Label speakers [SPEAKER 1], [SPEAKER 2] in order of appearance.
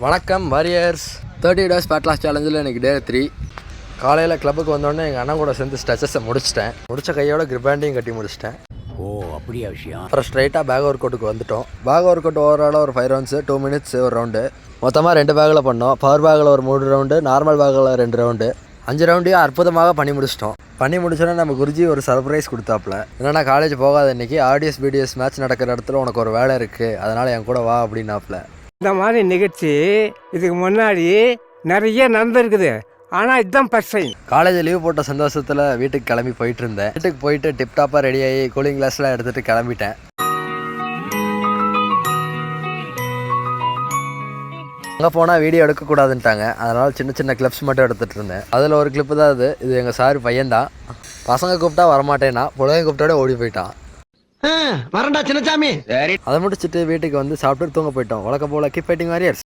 [SPEAKER 1] வணக்கம் warriors. 30 days fat loss சேலஞ்சில் எனக்கு டே 3. காலையில் கிளப்புக்கு வந்தோடனே எங்கள் அண்ணன் கூட சேர்ந்து ஸ்ட்ரெச்சஸை முடித்த கையோட கிரிபேண்டையும் கட்டி முடிச்சிட்டேன்.
[SPEAKER 2] ஓ அப்படியா விஷயம்.
[SPEAKER 1] அப்புறம் ஸ்ட்ரைட்டாக பேக் ஒர்க் அவுட்டுக்கு வந்துட்டோம். பேக் ஒர்க் அவுட் ஓவராலாக ஒரு 5 rounds 2 minutes ஒரு ரவுண்டு. மொத்தமாக 2 பேக்கில் பண்ணோம். பவர் பேக்கில் ஒரு 3 ரவுண்டு, நார்மல் பேக்கில் 2 ரவுண்டு, 5 ரவுண்டையும் அற்புதமாக பண்ணி முடிச்சிட்டோம். பண்ணி முடிச்சோன்னா நம்ம குருஜி ஒரு சர்ப்ரைஸ் கொடுத்தாப்புல. என்னன்னா காலேஜ் போகாத இன்றைக்கி ஆர்டிஎஸ் பிடிஎஸ் மேட்ச் நடக்கிற இடத்துல உனக்கு ஒரு வேலை இருக்குது, அதனால் என் கூட வா அப்படின்னாப்புல.
[SPEAKER 3] இந்த மாதிரி நிகழ்ச்சி இதுக்கு முன்னாடி நிறைய நடந்திருக்குது, ஆனால் இதுதான் ஃபர்ஸ்ட் டைம்.
[SPEAKER 1] காலேஜ் லீவ் போட்ட சந்தோஷத்தில் வீட்டுக்கு கிளம்பி போயிட்டு இருந்தேன். வீட்டுக்கு போயிட்டு டிப்டாப்பாக ரெடியாகி கூலிங் கிளாஸ்லாம் எடுத்துகிட்டு கிளம்பிட்டேன். அங்கே போனால் வீடியோ எடுக்கக்கூடாதுன்ட்டாங்க, அதனால் சின்ன சின்ன கிளிப்ஸ் மட்டும் எடுத்துகிட்டு இருந்தேன். அதில் ஒரு கிளிப்பு தான் இது எங்கள் சார் பையன்தான். பசங்க கூப்பிட்டா வரமாட்டேன்னா, பிள்ளைங்க கூப்பிட்டாலே ஓடி போயிட்டான்.
[SPEAKER 2] வரண்டா சின்னசாமி. சரி,
[SPEAKER 1] அதை முடிச்சுட்டு வீட்டுக்கு வந்து சாப்பிட்டு தூங்க போயிட்டோம். வழக்கம் போல் கீப் ஃபைட்டிங் வாரியர்ஸ்.